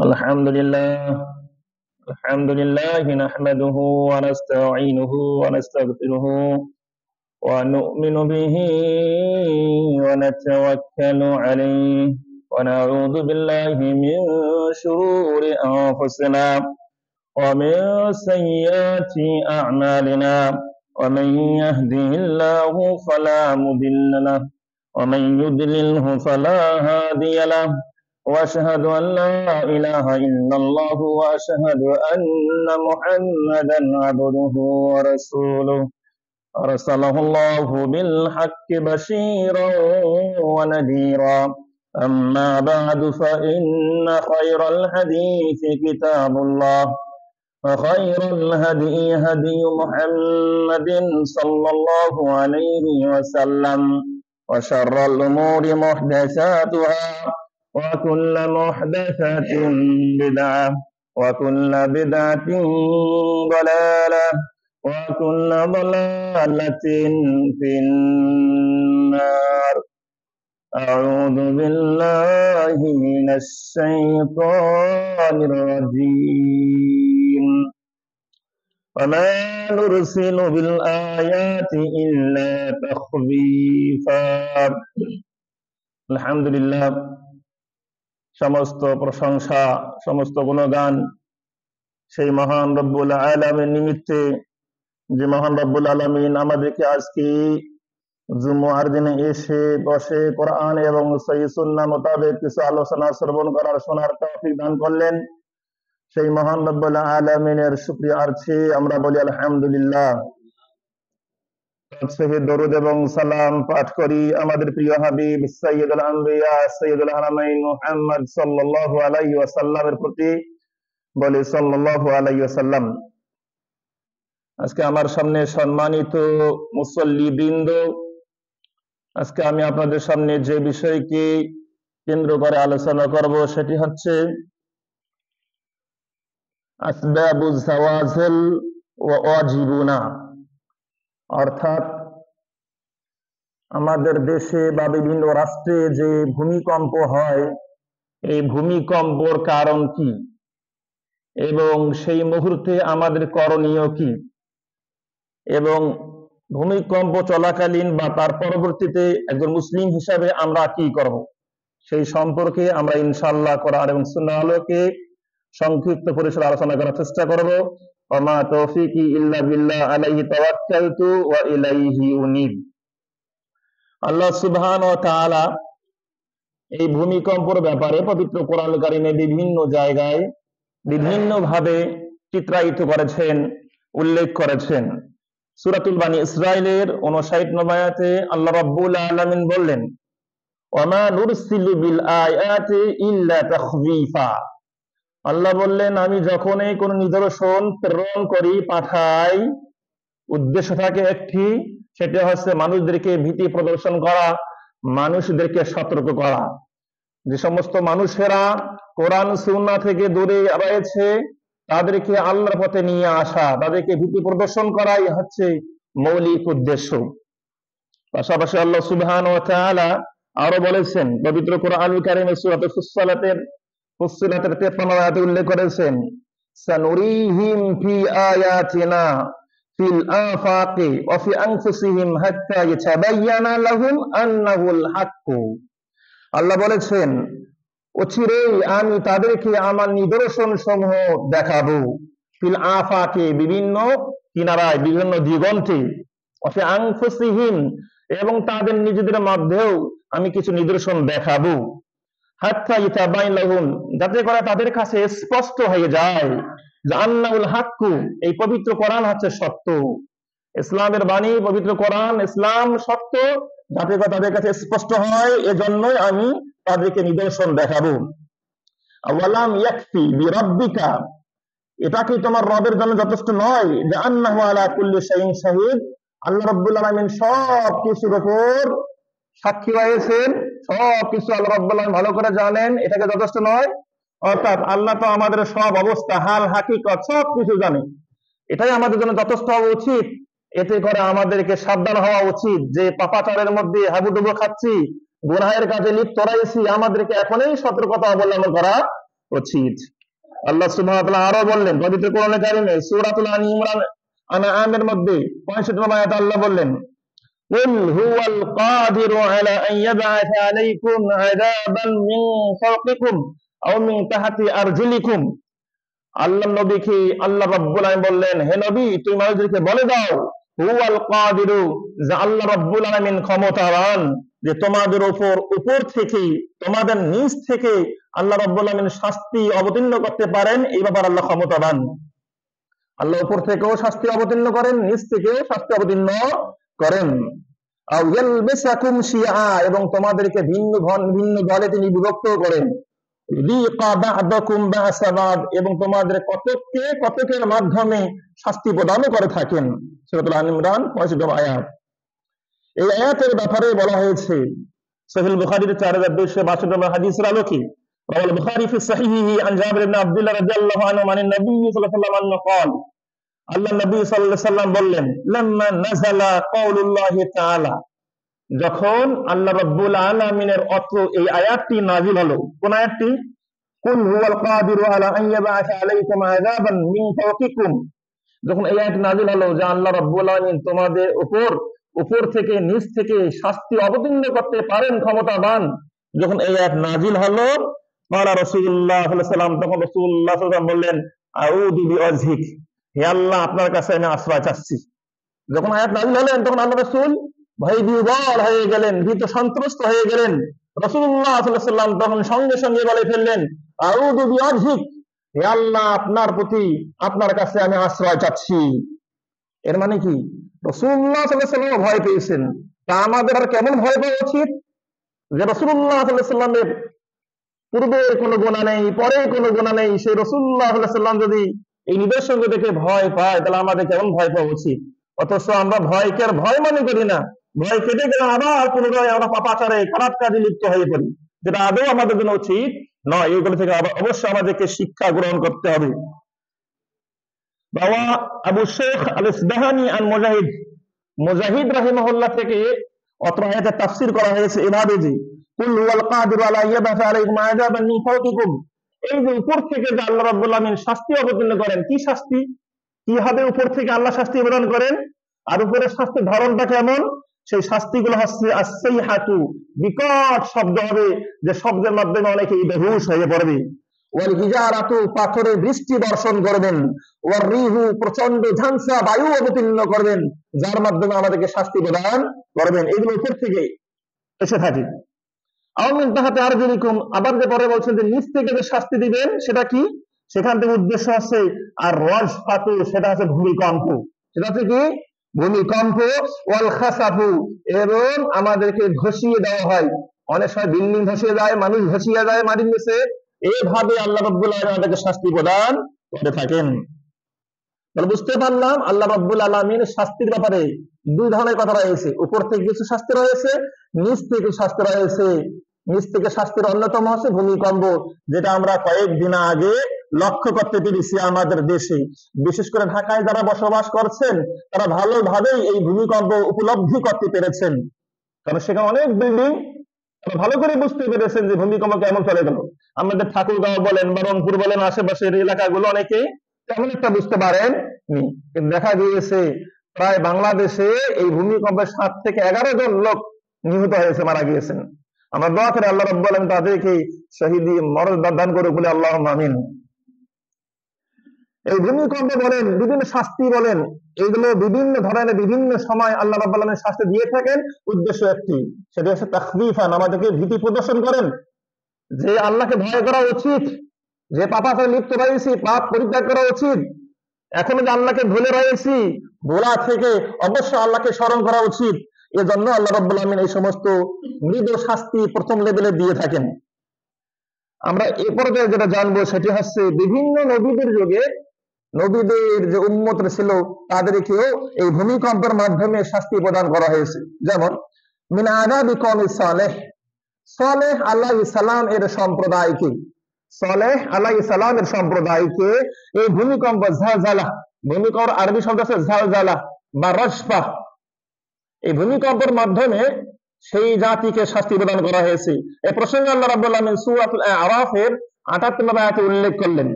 الحمد لله نحمده ونستعينه ونستغفره ونؤمن به ونتوكل عليه ونعوذ بالله من شرور أنفسنا ومن سيئات أعمالنا ومن يهده الله فلا مضل له ومن يضلله فلا هادي له وأشهد أن لا إله إلا الله وأشهد أن محمدا عبده ورسوله أرسله الله بالحق بشيرا ونذيرا أما بعد فإن خير الحديث كتاب الله وخير الهدي هدي محمد صلى الله عليه وسلم وشر الأمور محدثاتها وكل محدثة بدعة وكل بدعة ضلالة وكل ضلالة في النار. أعوذ بالله من الشيطان الرجيم. وما نرسل بالآيات إلا تخويفا. আলহামদুলিল্লাহ, সমস্ত প্রশংসা, সমস্ত গুণগান সেই মহান রব্বুল আলামিন নিমিত্তে, যে মহান রব্বুল আলামিন আমাদেরকে আজকে জুমআর দিনে এসে বসে কোরআন এবং সহিহ সুন্নাহ মোতাবেক কিছু আলোচনা শ্রবণ করার, শোনার তৌফিক দান করলেন। সেই মহান রব্বুল আলামিনের শুকরিয়া আরছি আমরা বলি আলহামদুলিল্লাহ। দরুদ এবং সালাম পাঠ করি আমাদের প্রিয় হাবিব সাইয়্যিদুল আম্বিয়া সাইয়্যিদুল হারামাইন মুহাম্মদ সাল্লাল্লাহু আলাইহি ওয়াসাল্লামের প্রতি, বলি সাল্লাল্লাহু আলাইহি ওয়াসাল্লাম। আজকে আমার সামনে সম্মানিত মুসল্লিবৃন্দ, আজকে আমি আপনাদের সামনে যে বিষয়কে কেন্দ্র করে আলোচনা করব সেটি হচ্ছে আসবাবুজ জাওয়াজিল ওয়া ওয়াজিবুনা। অর্থাৎ আমাদের দেশে বা বিভিন্ন রাষ্ট্রে যে ভূমিকম্প হয়, এই ভূমিকম্পর কারণ কি এবং সেই মুহূর্তে আমাদের করণীয় কি, এবং ভূমিকম্প চলাকালীন বা তার পরবর্তীতে একজন মুসলিম হিসাবে আমরা কি করব, সেই সম্পর্কে আমরা ইনশাআল্লাহ কোরআন এবং সুন্নাহ আলোকে সংক্ষিপ্ত পরিসরে আলোচনা করার চেষ্টা করব। ওমা তৌফিকি ইল্লা বিল্লাহ আলাইহি তাওয়াক্কালতু ওয়া ইলাইহি উনীব। আল্লাহ সুবহানাহু ওয়া তাআলা এই ভূমিকম্পের ব্যাপারে পবিত্র কোরআন কারীমে বিভিন্ন জায়গায় বিভিন্ন ভাবে চিত্রায়িত করেছেন, উল্লেখ করেছেন। সূরাতুল বানী ইসরাঈলের 59 নম্বর আয়াতে আল্লাহ রাব্বুল আলামিন বললেন, ওমা নুরসিলু বিল আয়াতি ইল্লা তাখবীফা। আল্লাহ বললেন, আমি যখনই কোন নিদর্শন প্রেরণ করি, পাঠাই, উদ্দেশ্য থাকে একটি, সেটা হচ্ছে মানুষদেরকে ভীতি প্রদর্শন করা, মানুষদেরকে সতর্ক করা। যে সমস্ত মানুষেরা কোরআন সুন্নাহ থেকে দূরে রয়েছে তাদেরকে আল্লাহর পথে নিয়ে আসা, তাদেরকে ভীতি প্রদর্শন করাই হচ্ছে মৌলিক উদ্দেশ্য। পাশাপাশি আল্লাহ সুবহানাহু ওয়া তাআলা আরো বলেছেন পবিত্র কোরআনুল কারীমে সূরা ফুসসিলাতের 53 আয়াতে উল্লেখ করেছেন, সানুরিহিম ফি আয়াতিনা ফিল আফাকি ওয়া ফি আনফুসিহিম হাত্তা ইয়াতাবায়ানা লাহুম আন্নাহুল হক। আল্লাহ বলেছেন, অচিরেই আমি তাদেরকে আমার নিদর্শন সমূহ দেখাবো, ফিল আফাকি বিভিন্ন কিনারায়, বিভিন্ন দিগন্তে, ওয়া ফি আনফুসিহিম এবং তাদের নিজেদের মধ্যেও আমি কিছু নিদর্শন দেখাবো, হাত্তা ইয়াতাবায়ানা লাহুম যাতে করে তাদের কাছে স্পষ্ট হয়ে যায় যে আন্নাহুল হক, এই পবিত্র কোরআন হচ্ছে সত্য, ইসলামের বাণী পবিত্র কোরআন, ইসলাম সত্য, যাতে করে তাদের কাছে স্পষ্ট হয়, এজন্যই আমি তাদেরকে নিদর্শন দেখাবো। আওয়ালাম ইয়াকফি বিরাব্বিকা, এটা কি তোমার রবের জন্য যথেষ্ট নয় যে আন্নাহু আলা কুল্লি শাইইন শাহীদ, আল্লাহ রাব্বুল আলামিন সব কিছুর উপর সাক্ষী রয়েছেন, সব কিছু আল্লাহ রাব্বুল আলামিন ভালো করে জানেন, এটাকে যথেষ্ট নয়? অর্থাৎ আল্লাহ তো আমাদের সব অবস্থা, হাল হাকিকত সব কিছু জানে, এটাই আমাদের জন্য যথেষ্ট হওয়া উচিত। এতে করে আমাদেরকে সাবধান হওয়া উচিত যে পাপাচারের মধ্যে হাবুডুবু খাচ্ছি, গুনাহের কাজে লিপ্ত রয়েছি, আমাদেরকে এখনই সতর্কতা অবলম্বন করা উচিত। আল্লাহ সুবহানাহু ওয়া তাআলা আরো বললেন পবিত্র কোরআনে কারিমে সূরাতুল আনআমের মধ্যে 65 নম্বর আয়াতে আল্লাহ বললেন, কুল হুয়াল কাদিরু আলা আন ইয়াবআথা আলাইকুম আযাবান মিন ফাওকিকুম আও মিন তাহতি আরজুলিকুম। আল্লাহ নবীকে আল্লাহ রাব্বুল আলামিন বললেন, হে নবী তুমি মানুষদেরকে বলে দাও, হুয়াল কাদিরু, যে আল্লাহ রাব্বুল আলামিন ক্ষমতাবান, যে তোমাদের উপর থেকে তোমাদের নিচ থেকে আল্লাহ রাব্বুল আলামিন শাস্তি অবতীর্ণ করতে পারেন, এই ব্যাপারে আল্লাহ ক্ষমতাবান। আল্লাহ উপর থেকেও শাস্তি অবতীর্ণ করেন, নিচ থেকেও শাস্তি অবতীর্ণ করেন। আও ইয়ালবিসাকুম শিয়া, এবং তোমাদেরকে ভিন্ন ভিন্ন দলে তিনি বিভক্ত করেন। এবং তোমাদের কতকের মাধ্যমে শাস্তি প্রদানও করে থাকেন। সূরাতুল আল ইমরান 65 আয়াত। এই আয়াতের ব্যাপারে বলা হয়েছে সহিহ বুখারীর 4262 নম্বর হাদিসের আলোকে, রাওয়াল বুখারী ফি সাহিহিহি আন জাবির ইবনে আব্দুল্লাহ রাদিয়াল্লাহু আনহু মান নবী সাল্লাল্লাহু আলাইহি ওয়াসাল্লাম قال, আল্লাহ নবী সাল্লাল্লাহু আলাইহি ওয়াসাল্লাম বললেন, লাম্মা নাযালা কাউলুল্লাহি তাআলা, যখন আল্লাহ রাব্বুল আলামিনের অত্র এই আয়াতটি নাযিল হলো। কোন আয়াতটি? কুল হুয়াল কাদিরু আলা আন ইয়াবআথা আলাইকুম আযাবান মিন ফাওকিকুম। যখন এই আয়াত নাযিল হলো যে আল্লাহ রাব্বুল আলামিন তোমাদের উপর থেকে নিচ থেকে শাস্তি অবতীর্ণ করতে পারেন, ক্ষমতাবান, যখন এই আয়াত নাযিল হলো, ক্বালা রাসূলুল্লাহ সাল্লাল্লাহু আলাইহি ওয়াসাল্লাম, তখন রাসূলুল্লাহ সাল্লাল্লাহু আলাইহি ওয়াসাল্লাম বললেন, আউযু বিওয়াজহিক, হে আল্লাহ আপনার কাছে আমি আশ্রয় চাচ্ছি। যখন আয়াত নাযিল হলেন তখন আল্লাহ রাসূল ভয় বিহ্বল হয়ে গেলেন, ভীত সন্ত্রস্ত হয়ে গেলেন। রাসূলুল্লাহ সাল্লাল্লাহু আলাইহি ওয়াসাল্লাম তখন সঙ্গে সঙ্গে বলে ফেললেন, আউযু বিওয়াজহিক, হে আল্লাহ আপনার কাছে আমি আশ্রয় চাচ্ছি। এর মানে কি? রাসূলুল্লাহ সাল্লাল্লাহু আলাইহি ওয়াসাল্লাম ভয় পেয়েছেন। তা আমাদের আর কেমন ভয় পাওয়া উচিত? যে রাসূলুল্লাহ সাল্লাল্লাহু আলাইহি ওয়াসাল্লামের পূর্বের কোনো গুনাহ নেই, পরের কোনো গুনাহ নেই, সেই রাসূলুল্লাহ সাল্লাল্লাহু আলাইহি ওয়াসাল্লাম যদি এই নিদর্শনকে দেখে ভয় পায়, তাহলে আমাদের কেমন ভয় পাওয়া উচিত? অথচ আমরা ভয় মনে করি না। ভয় কেটে গেলে আবার পুনরায় আমরা পাপাচারে, খারাপ কাজে লিপ্ত হয়ে পড়ি, যেটা আদৌ আমাদের জন্য উচিত নয়। এইগুলো থেকে অবশ্যই আমাদেরকে শিক্ষা গ্রহণ করতে হবে। রাওয়া আবু শেখ আল ইসবাহানী আন মুজাহিদ রাহিমাহুল্লাহ থেকে অত্র আয়াতের তাফসীর করা হয়েছে এভাবে যে, কুল হুয়াল কাদিরু আলা ইয়াবআথা আলাইকুম আযাবান মিন ফাওকিকুম, এই যে উপর থেকে যে আল্লাহ রাব্বুল আলামিন শাস্তি অবতীর্ণ করেন, কি শাস্তি, কিভাবে উপর থেকে আল্লাহ শাস্তি প্রদান করেন, আর উপরের শাস্তির ধরনটা কেমন? সেই শাস্তিগুলো হচ্ছে আসসাইহাতু, বিকট শব্দ হবে, যে শব্দের মাধ্যমে অনেকেই বেহুশ হয়ে পড়বে। ওয়াল হিজারাতু, পাথরের বৃষ্টি বর্ষণ করবেন। ওয়ার রিহু, প্রচন্ড ঝঞ্ঝা বায়ু অবতীর্ণ করবেন, যার মাধ্যমে আমাদেরকে শাস্তি প্রদান করবেন। এগুলো উপর থেকে এসে থাকে। আমিন তাহাতে আরজুলিকুম, আবার যে পরে বলছেন যে নিচ থেকে যে শাস্তি দিবেন, সেটা কি? সেখান থেকে উদ্দেশ্য আছে আর রাজফাতু, সেটা হচ্ছে ভূমিকম্প। সেটা হচ্ছে কি? ভূমিকম্প। ওয়াল খাসাফু, এবং আমাদেরকে ধসিয়ে দেওয়া হয়। অনেক সময় বিল্ডিং ধসিয়ে যায়, মানুষ ধসিয়ে যায় মাটির নিচে। এইভাবে আল্লাহ রাব্বুল আলামিন আমাদেরকে শাস্তি প্রদান করে থাকেন। তাহলে বুঝতে পারলাম আল্লাহ রাব্বুল আলামিন শাস্তির ব্যাপারে দুই ধরনের কথা রয়েছে। উপর থেকে কিছু শাস্তি রয়েছে, নিচ থেকে শাস্তি রয়েছে। নিচ থেকে শাস্তির অন্যতম হচ্ছে ভূমিকম্প, যেটা আমরা কয়েকদিন আগে লক্ষ্য করতে পেরেছি আমাদের দেশে। বিশেষ করে ঢাকায় যারা বসবাস করছেন, তারা ভালোভাবেই এই ভূমিকম্প উপলব্ধি করতে পেরেছেন, কারণ সেখানে অনেক বিল্ডিং, তারা ভালো করে বুঝতে পেরেছেন যে ভূমিকম্প কেমন চলে গেল। আমাদের ঠাকুরগাঁও বলেন বা রংপুর বলেন, আশেপাশের এলাকাগুলো অনেকে তেমন একটা বুঝতে পারেননি, কিন্তু দেখা গিয়েছে প্রায় বাংলাদেশে এই ভূমিকম্পে 7 থেকে 11 জন লোক নিহত হয়েছে, মারা গিয়েছেন। আমরা দোয়া করি আল্লাহ রাব্বুল আলামিন তাদেরকে শহীদি মর্যাদা দান করে বলে আল্লাহুম্মা আমিন। এই ভূমিকম্প বলেন, বিভিন্ন শাস্তি বলেন, এগুলো বিভিন্ন ধরনের বিভিন্ন সময় আল্লাহ রাব্বুল আলামিন শাস্তি দিয়ে থাকেন। উদ্দেশ্য একটি, সেটা হচ্ছে তাখফীফান, আমাদেরকে ভীতি প্রদর্শন করেন যে আল্লাহকে ভয় করা উচিত, যে পাপাচারে লিপ্ত রয়েছি পাপ পরিত্যাগ করা উচিত, এখনো যে আল্লাহকে ভুলে রয়েছি, ভোলা থেকে অবশ্যই আল্লাহকে স্মরণ করা উচিত। এজন্য আল্লাহ রাব্বুল আলামিন এই সমস্ত মৃদু শাস্তি প্রথম লেভেলে দিয়ে থাকেন। আমরা এ পর্যায়ে যেটা জানবো সেটি হচ্ছে বিভিন্ন নবীদের যুগে নবীদের যে উম্মত ছিল তাদেরকেও এই ভূমিকম্পের মাধ্যমে শাস্তি প্রদান করা হয়েছে। যেমন মিন আযাবি কওমি সালেহ, সালেহ আলাইহিস সালাম এর সম্প্রদায়কে, সালেহ আলাইহিস সালামের সম্প্রদায়কে এই ভূমিকম্প জালজালা, ভূমিকম্প আরবি শব্দ আছে জালজালা বা রাজফা, এই ভূমিকম্পের মাধ্যমে সেই জাতিকে শাস্তি প্রদান করা হয়েছে। এই প্রসঙ্গে আল্লাহ রাব্বুল আলামিন সূরাতুল আরাফের 78 নম্বর আয়াতে উল্লেখ করলেন,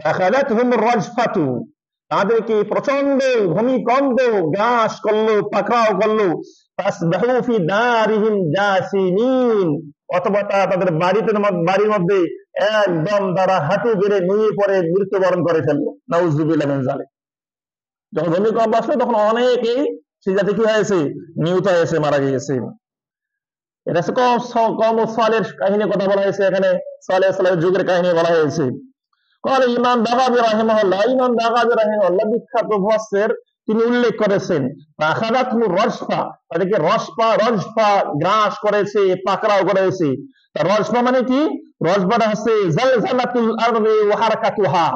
আখাযাতহুম রাজফাতু, তাদেরকে প্রচন্ড ভূমিকম্প গ্রাস করলো, পাকড়াও করলো, ফাসবাহু ফি দারিহিম জাসিমিন, অথবা তাদের বাড়ির মধ্যে একদম তারা হাঁটু গেড়ে নুয়ে পড়ে মৃত্যুবরণ করে ফেললো। নাউযুবিল্লাহ মিন যালিক। যখন ভূমিকম্প আসলো তখন অনেকেই সে জাতি কি হয়েছে, নিহত হয়েছে, মারা গিয়েছে। এটা কওম সালেহর কাহিনী কথা বলা হয়েছে, এখানে সালেহ সালেহের যুগের কাহিনী বলা হয়েছে। ইমাম বাগাবী রাহিমাহুল্লাহ, ইমাম বাগাবী রাহিমাহুল্লাহ বিখ্যাত মুফাসসির, তিনি উল্লেখ করেছেন আখাযাতহুর রাজফা, তাদেরকে রজফা গ্রাস করেছে, পাকড়াও করেছে। রজফা মানে কি? রজফাটা হচ্ছে জালজালাতুল আরদি ওয়া হারাকাতুহা,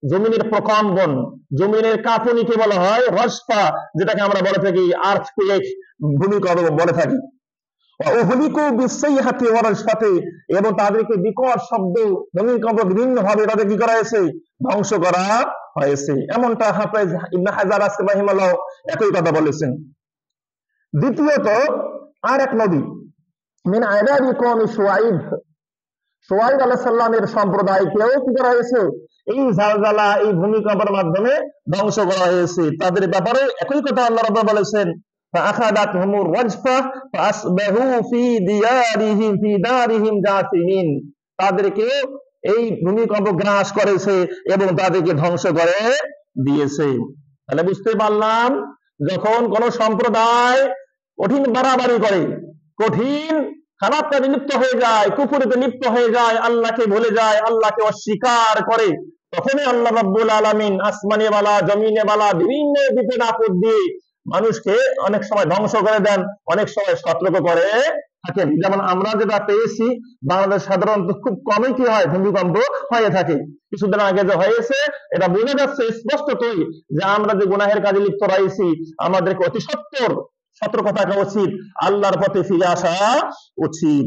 জমিনের প্রকম্পন, জমিনের কাঁপুনিকে বলা হয় রজফা, যেটাকে আমরা বলে থাকি আর্থকুয়েক, ভূমিকম্প বলে থাকি। এবং তাদেরকে বিকট শব্দ, ভূমিকম্প বিভিন্ন ভাবে তাদের কি করা হয়েছে, ধ্বংস করা হয়েছে। এমনটা হাফেজ ইবনে হাজার আসকালানি রাহিমাহুল্লাহ একই কথা বলেছেন। দ্বিতীয়ত আর এক নবী, মিন আদাবি কওমি শুআইব, শুআইব আলাইহিস সালামের সম্প্রদায়কেও কি করা হয়েছে, এই জালজালা, এই ভূমিকম্পের মাধ্যমে ধ্বংস করা হয়েছে। তাদের ব্যাপারে একই কথা আল্লাহ রাব্বুল বলেছেন, ফাআখাযাতহুমুর রাজফা ফাসবাহু ফি দারিহিম জাসিমিন, তাদেরকে এই ভূমিকম্প গ্রাস করেছে এবং তাদেরকে ধ্বংস করে দিয়েছে। তাহলে বুঝতে পারলাম, যখন কোন সম্প্রদায় কঠিন বাড়াবাড়ি করে, কঠিন খারাপ কাজে লিপ্ত হয়ে যায়, কুফরিতে লিপ্ত হয়ে যায়, আল্লাহকে ভুলে যায়, আল্লাহকে অস্বীকার করে, তখনই আল্লাহ রাব্বুল আলামিন আসমানে বালা জমিনে বালা বিভিন্ন বিপদ আপদ দিয়ে মানুষকে অনেক সময় ধ্বংস করে দেন, অনেক সময় সতর্ক করে থাকেন। যেমন আমরা যেটা পেয়েছি, বাংলাদেশ সাধারণত খুব কমই কি হয়, ভূমিকম্প হয়ে থাকে। কিছুদিন আগে যে হয়েছে, এটা বোঝা যাচ্ছে স্পষ্টতই যে আমরা যে গুনাহের কাজে লিপ্ত রয়েছি, আমাদেরকে অতি সতর্ক থাকা উচিত, আল্লাহর পথে ফিরে আসা উচিত।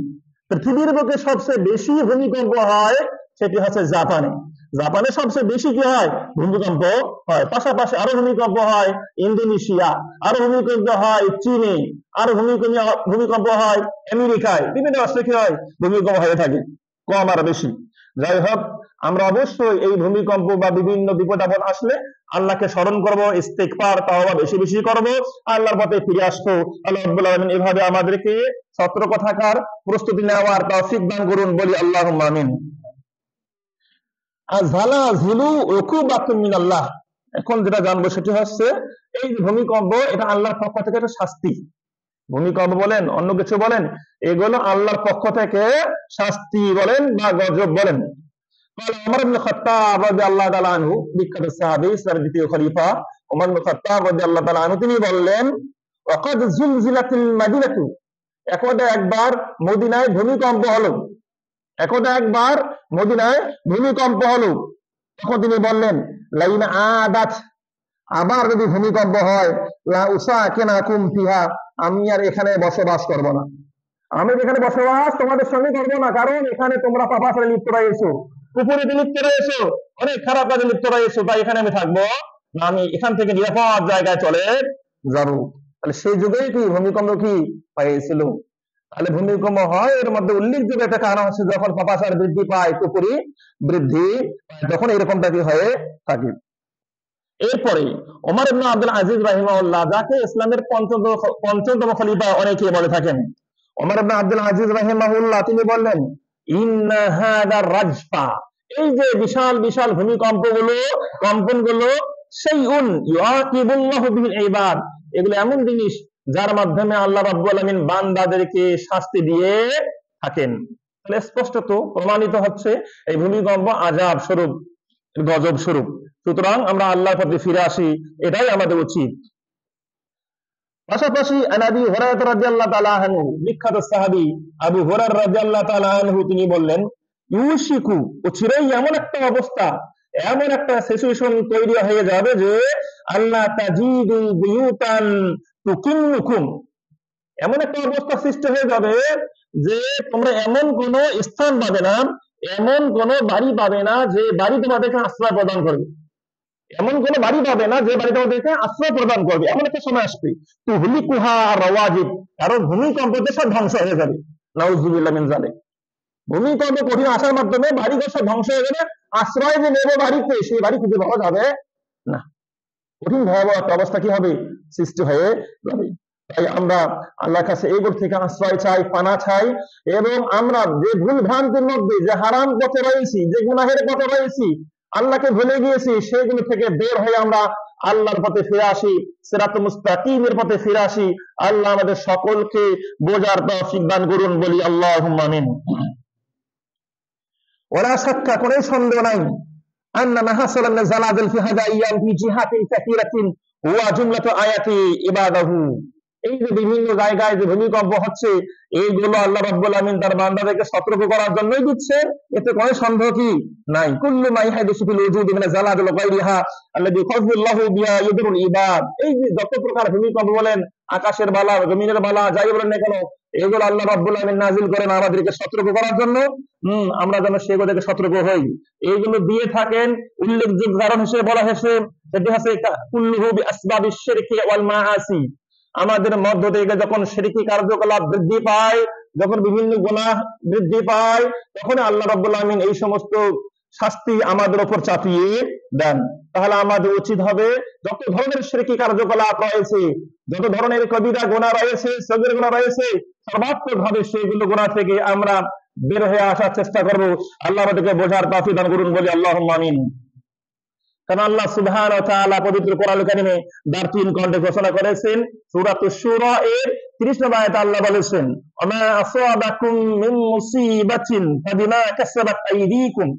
পৃথিবীর বুকে সবচেয়ে বেশি ভূমিকম্প হয় সেটি হচ্ছে জাপানে। জাপানে সবচেয়ে বেশি কি হয়, ভূমিকম্প হয়। পাশাপাশি আরো ভূমিকম্প হয় ইন্দোনেশিয়া, আরো ভূমিকম্প হয় চীনে, আরো ভূমিকম্প হয় আমেরিকায়, বিভিন্ন রাষ্ট্রে কি হয়, ভূমিকম্প হয়ে থাকে, কম আর বেশি। যাই হোক, আমরা অবশ্যই এই ভূমিকম্প বা বিভিন্ন বিপদ আপদ আসলে আল্লাহকে স্মরণ করব, ইস্তিগফার তাওবা বেশি বেশি করব, আল্লাহর পথে ফিরে আসবো। আল্লাহ রাব্বুল আলামিন এভাবে আমাদেরকে সতর্ক থাকার, প্রস্তুতি নেওয়ার তৌফিক দান করুন, বলি আল্লাহুম্মা আমিন। এখন যেটা জানবো সেটি হচ্ছে, এই ভূমিকম্প এটা আল্লাহর পক্ষ থেকে একটা শাস্তি। ভূমিকম্প বলেন, অন্য কিছু বলেন, এগুলো আল্লাহর পক্ষ থেকে শাস্তি বলেন বা গজব বলেন। ওমর ইবনে খাত্তাব রাদিয়াল্লাহু তাআলা আনহু, বিখ্যাত সাহাবী, ইসলামের দ্বিতীয় খলিফা ওমর ইবনে খাত্তাব রাদিয়াল্লাহু তাআলা আনহু, তিনি বললেন, ওয়াকাদ জুলজিলাতিল মাদিনাতু, একবার মদিনায় ভূমিকম্প হলো, একবার মদিনায় ভূমিকম্প হলো। তখন তিনি বললেন, লাইনা আদাত, আবার যদি ভূমিকম্প হয়, লা উসাকিনাকুম ফিহা, আমি আর এখানে বসবাস করব না, আমি এখানে বসবাস তোমাদের সঙ্গে করব না, কারণ এখানে তোমরা পাপাচারে লিপ্ত রয়েছো, কুফরিতে লিপ্ত রয়েছো, অনেক খারাপ কাজে লিপ্ত রয়েছো, তাই এখানে আমি থাকবো না, আমি এখান থেকে নিরাপদ জায়গায় চলে যাব। তাহলে সেই যুগেই কি ভূমিকম্প কি হয়েছিল? তাহলে ভূমিকম্প হয়, এর মধ্যে উল্লেখযোগ্য একটা কারণ হচ্ছে যখন পাপাচার বৃদ্ধি পায়, কুফরি বৃদ্ধি পায়, তখন এরকমটা কি হয়ে থাকে। এরপরে ওমর ইবনে আব্দুল আজিজ রাহিমাহুল্লাহ, যাকে ইসলামের পঞ্চমতম খলিফা অনেকে বলে থাকেন, ওমর ইবনে আব্দুল আজিজ রাহিমাহুল্লাহ তিনি বললেন, ইন্না হাদা রাজফা, এই যে বিশাল বিশাল ভূমিকম্পগুলো, কম্পনগুলো, শাইউন ইউআকিবুল্লাহু বিল ইবাদ, এগুলো এমন জিনিস যার মাধ্যমে আল্লাহ রাব্বুল আলামিন বান্দাদেরকে শাস্তি দিয়ে থাকেন। তাহলে স্পষ্টত প্রমাণিত হচ্ছে এই ভূমিকম্প আযাব স্বরূপ, গজব স্বরূপ। সুতরাং আমরা আল্লাহর পথে ফিরে আসি, এটাই আমাদের উচিত। পাশাপাশি আবু হুরায়রা রাদিয়াল্লাহু তাআলা আনহু, বিখ্যাত সাহাবী আবু হুরায়রা রাদিয়াল্লাহু তাআলা আনহু, তিনি বললেন, ইউশিকু, চিরাই এমন একটা অবস্থা, এমন একটা সিচুয়েশন তৈরি হয়ে যাবে যে আল্লাহ তাজিদু বুয়ুতান তুকিন্নুকুম, এমন একটা অবস্থা সৃষ্টি হয়ে যাবে যে তোমরা এমন কোন স্থান পাবে না, এমন কোন বাড়ি পাবে না যে বাড়ি তোমাদেরকে আশ্রয় প্রদান করবে, এমন কোন বাড়ি পাবে না যে বাড়ি তোমাদেরকে আশ্রয় প্রদান করবে। এমন একটা সময় আসবে, তুহলিকুহা রাওয়াজিব, কারণ ভূমিকম্পতে সব ধ্বংস হয়ে যাবে। নাউযুবিল্লাহ মিন যালিক। ভূমিকম্প কঠিন আসার মাধ্যমে বাড়িঘর সব ধ্বংস হয়ে যাবে, আশ্রয় যে নেবে বাড়িতে, সেই বাড়ি খুঁজে পাওয়া যাবে না। কঠিন ভয়াবহ একটা অবস্থা কি হবে, সৃষ্টি হয়ে যাবে। তাই আমরা আল্লাহর কাছে এগুলো থেকে আশ্রয় চাই, পানা চাই, এবং আমরা যে ভুল ভ্রান্তির মধ্যে, যে হারাম পথে রয়েছি, যে গুনাহের পথে রয়েছি, আল্লাহকে ভুলে গিয়েছি, সেগুলো থেকে বের হয়ে আমরা আল্লাহর পথে ফিরে আসি, সিরাতুল মুস্তাকিমের পথে ফিরে আসি। আল্লাহ আমাদের সকলকে বোঝার তৌফিক দান করুন, বলি আল্লাহুম্মা আমিন। ওয়ালা শাক্কা, কোনো সন্দেহ নাই, আন্না মা হাসালা মিনাল জালাজিল ফি হাযা আইয়াম ফি জিহাতিন কাসীরাতিন ওয়া জুমলাতু আয়াতি ইবাদাহু। এই যে বিভিন্ন জায়গায় যে ভূমিকম্প হচ্ছে, এইগুলো আল্লাহ রাব্বুল আমিন তার বান্দাদেরকে সতর্ক করার জন্যই দিচ্ছে, এতে কোনো সন্দেহ কি নাই। কুল্লু মা ইয়াহদিসু ফিল ওজুদি মিনাল জালাজিল ওয়া গায়রিহা আল্লাযী ফাযলাল্লাহু বিহা ইউদিরুল ইবাদ। এই যে যত প্রকার ভূমিকম্প বলেন, আকাশের বালা, জমিনের বালা, যাই বলেন না কেন, এগুলো আল্লাহ রাব্বুল আমিন নাযিল করেন আমাদেরকে সতর্ক করার জন্য। আমরা যেন সেগুলো থেকে সতর্ক হই। এইগুলো দিয়ে থাকেন উল্লেখযোগ্য কারণ হিসেবে বলা হয়েছে, সেটি হচ্ছে কুল্লুহু বিআসবাবিশ শিরকি ওয়াল মাআসি। আমাদের মধ্য থেকে যখন শিরকি কার্যকলাপ বৃদ্ধি পায়, যখন বিভিন্ন গুনাহ বৃদ্ধি পায়, তখন আল্লাহ রাব্বুল আমিন এই সমস্ত শাস্তি আমাদের উপর চাপিয়ে দেন। তাহলে আমাদের উচিত হবে যত ধরনের শিরকি কার্যকলাপ রয়েছে, যত ধরনের কবিরা গুনাহ রয়েছে, সগীর গুনাহ রয়েছে, সর্বাত্মক ভাবে সেগুলো গুনাহ থেকে আমরা বের হয়ে আসার চেষ্টা করব। আল্লাহ আমাদেরকে বোঝার তৌফিক দান করুন, বলি আল্লাহুম্মা আমিন। কারণ আল্লাহ সুবহানাহু ওয়া তাআলা পবিত্র কোরআনুল কারীমে তার 3 খণ্ডে ঘোষণা করেছেন। সূরাতুশ শুরা এর 30 নম্বর আয়াতে আল্লাহ বলেছেন, আমা আসাবাকুম মিন মুসিবাতিন ফাবিমা কাসাবাত আইদিকুম।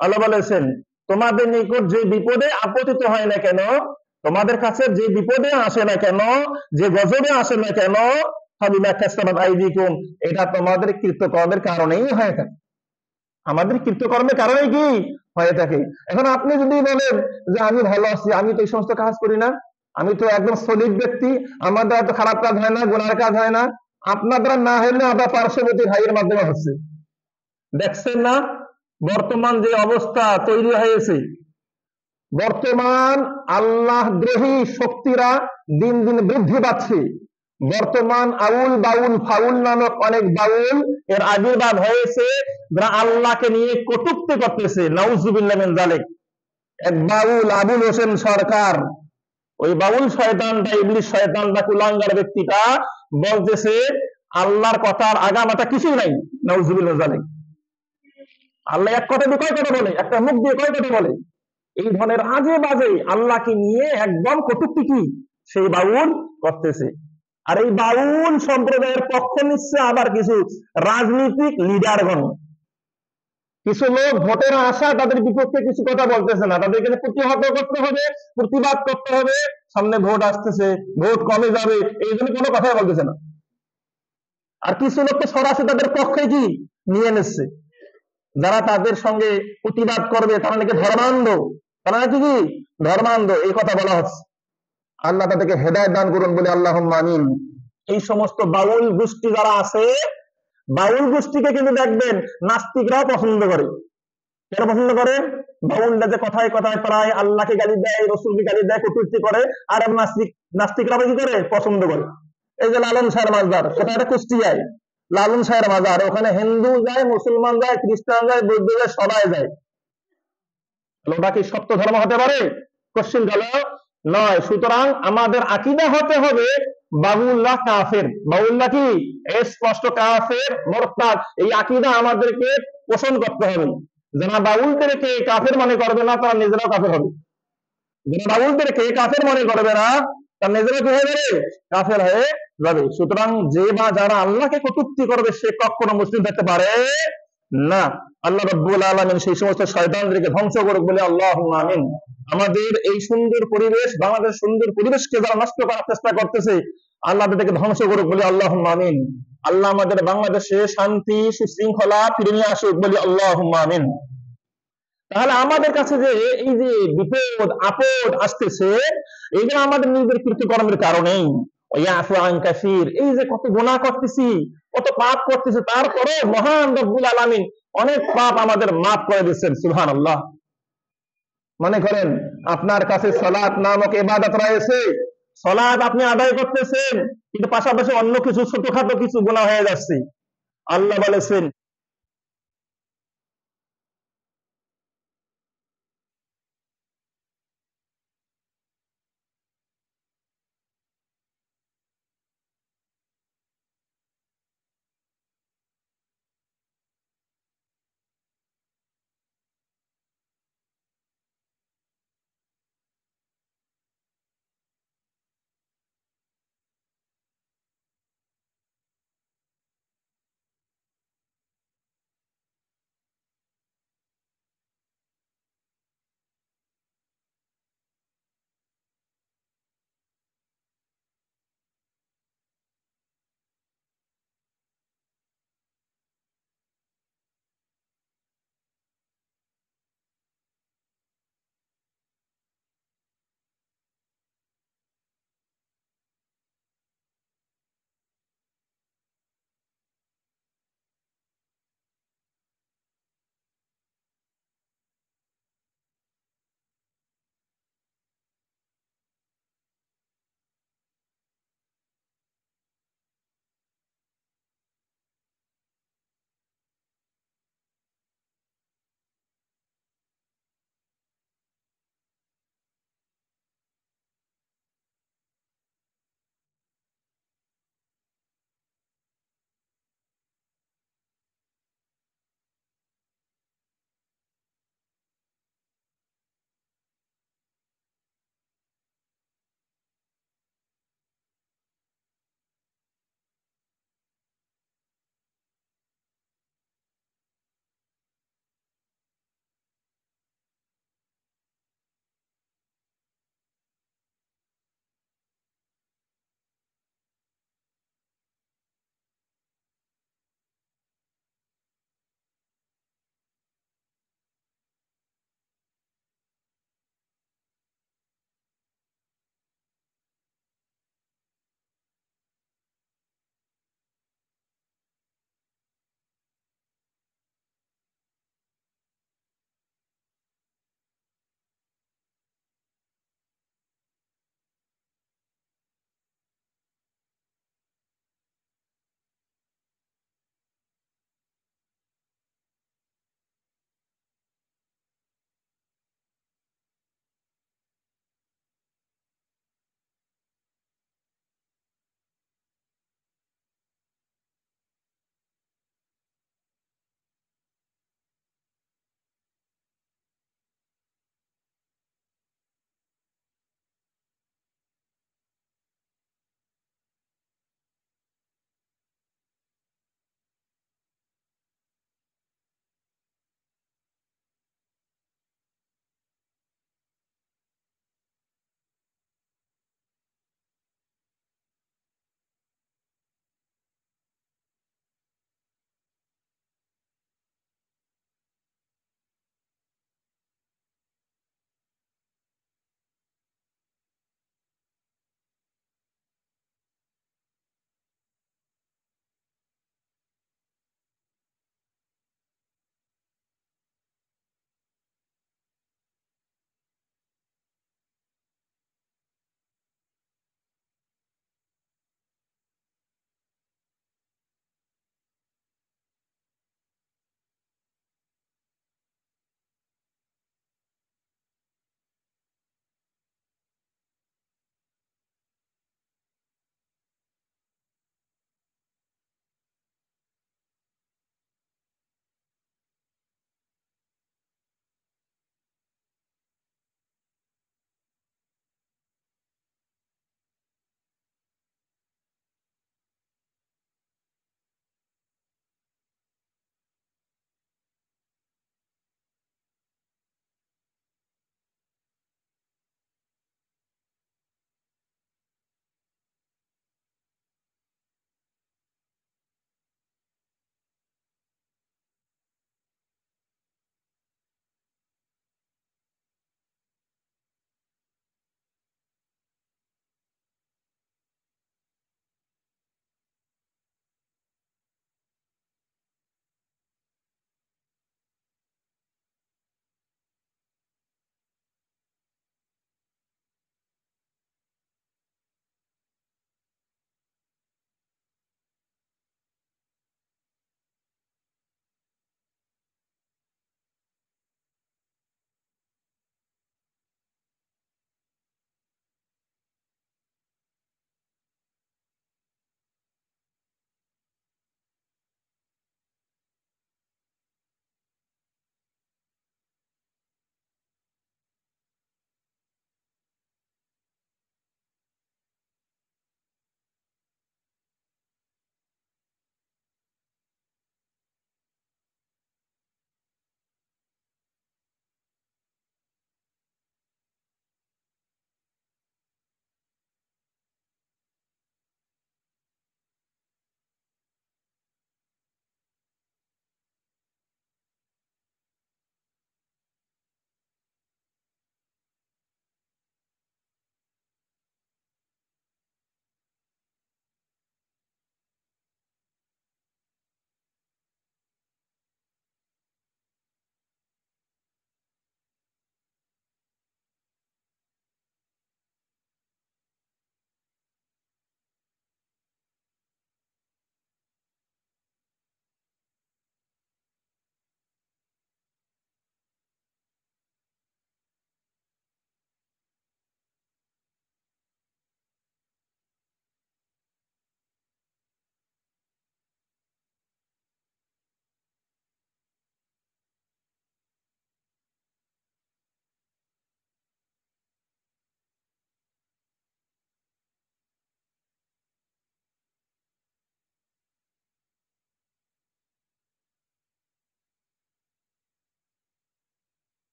আল্লাহ বলেছেন, তোমাদের নিকট যে বিপদে আপতিত হয় না কেন, তোমাদের কাছে যে বিপদে আসে না কেন, যে গজবে আসে না কেন, ফাবিমা কাসাবাত আইদিকুম, এটা তোমাদের কৃতকর্মের কারণেই হয়ে থাকে। আমাদের কৃতকর্মের কারণে কি হয়ে থাকে। এখন আপনি যদি বলেন যে আমি ভালো আছি, আমি তো এই সমস্ত কাজ করি না, আমি তো একদম সলিড ব্যক্তি, আমার দ্বারা তো খারাপ কাজ হয় না, গুনার কাজ হয় না, আপনার দ্বারা না হলে আপনার পার্শ্ববর্তী ভাইয়ের মাধ্যমে হচ্ছে। দেখছেন না বর্তমান যে অবস্থা তৈরি হয়েছে, বর্তমান আল্লাহ দ্রোহী শক্তিরা দিন দিন বৃদ্ধি পাচ্ছে। বর্তমান আউল বাউল ফাউল নামক অনেক বাউল এর আবির্ভাব হয়েছে, যারা আল্লাহকে নিয়ে কটূক্তি করতেছে। নাউজুবিল্লাহ মিন যালিক। এক বাউল আবুল হোসেন সরকার, ওই বাউল শয়তানটা, ইবলিস শয়তানটা, কুলাঙ্গার ব্যক্তিটা বলতেছে আল্লাহর কথার আগামাথা কিছুই নাই। নাউজুবিল্লাহ মিন যালিক। আল্লাহ এক কথা দিয়ে কয় কথা বলে, একটা মুখ দিয়ে কয় কথা বলে। এই ধরনের আজে বাজে আল্লাহকে নিয়ে একদম কটূক্তি কি সেই বাউল করতেছে। আর এই বাউল সম্প্রদায়ের পক্ষ নিচ্ছে আবার কিছু রাজনৈতিক লিডারগণ। কিছু লোক ভোটের আশা তাদের বিপক্ষে কিছু কথা বলতেছে না, তাদেরকে প্রতিহত করতে হবে, প্রতিবাদ করতে হবে। সামনে ভোট আসতেছে, ভোট কমে যাবে, এই জন্য কোনো কথাই বলতেছে না। আর কিছু লোক তো সরাসরি তাদের পক্ষে কি নিয়ে নিচ্ছে, যারা তাদের সঙ্গে প্রতিবাদ করবে তারা নাকি ধর্মান্ধ, তারা নাকি কি ধর্মান্ধ, এই কথা বলা হচ্ছে। আল্লাহ তাদেরকে হেদায়েত দান করুন, বলে আল্লাহুম্মা আমিন। এই সমস্ত বাউল গোষ্ঠী যারা আছে, বাউল গোষ্ঠীকে কিন্তু দেখবেন নাস্তিকরাও পছন্দ করে। কেন পছন্দ করে? বাউলরা যে কথায় কথায় প্রায় আল্লাহকে গালি দেয়, রসুলকে গালি দেয়, কটূক্তি করে, আর নাস্তিকরা কি করে পছন্দ করে। এই যে লালন শাহের মাজার, কোথায়? এটা কুষ্টিয়ায় লালন শাহের মাজার। ওখানে হিন্দু যায়, মুসলমান যায়, খ্রিস্টান যায়, বৌদ্ধ যায়, সবাই যায়। ওটা কি সত্য ধর্ম হতে পারে? কোশ্চিন গেল নয়। সুতরাং আমাদের আকীদা হতে হবে বাউলরা কাফের। বাউলরা কি স্পষ্ট কাফের, মুরতাদ। এই আকীদা আমাদেরকে পোষণ করতে হবে। যারা বাউলদেরকে কাফের মনে করবে না, তারা নিজেরাও কাফের হবে। যারা বাউলদেরকে কাফের মনে করবে না, তারা নিজেরা কি হয়ে যাবে? কাফের হয়ে যাবে। সুতরাং যে বা যারা আল্লাহকে কটূক্তি করবে, সে কখনো মুসলিম থাকতে পারে না। আল্লাহ রাব্বুল আলামিন সেই সমস্ত শয়তানদেরকে ধ্বংস করুক, বলে আল্লাহুম্মা আমিন। আমাদের এই সুন্দর পরিবেশ, বাংলাদেশ সুন্দর পরিবেশকে যারা নষ্ট করার চেষ্টা করতেছে, আল্লাহ তাদেরকে ধ্বংস করুক, বলে আল্লাহুম্মা আমিন। আল্লাহ আমাদের বাংলাদেশে শান্তি সুশৃঙ্খলা ফিরিয়ে নিয়ে আসুক, বলে আল্লাহুম্মা আমিন। তাহলে আমাদের কাছে যে এই যে বিপদ আপদ আসতেছে, এগুলো আমাদের নিজেদের কৃতকর্মের কারণেই। ইয়াফু আন কাসীর, এই যে কত গুনাহ করতেছি, কত পাপ করতেছি, তারপরে মহান রব্বুল আলামিন অনেক পাপ আমাদের মাফ করে দিচ্ছেন। সুবহানাল্লাহ। মনে করেন আপনার কাছে সালাত নামক ইবাদত রয়েছে, সালাত আপনি আদায় করতেছেন, কিন্তু পাশাপাশি অন্য কিছু ছোটখাটো কিছু গুনাহ হয়ে যাচ্ছে। আল্লাহ বলেছেন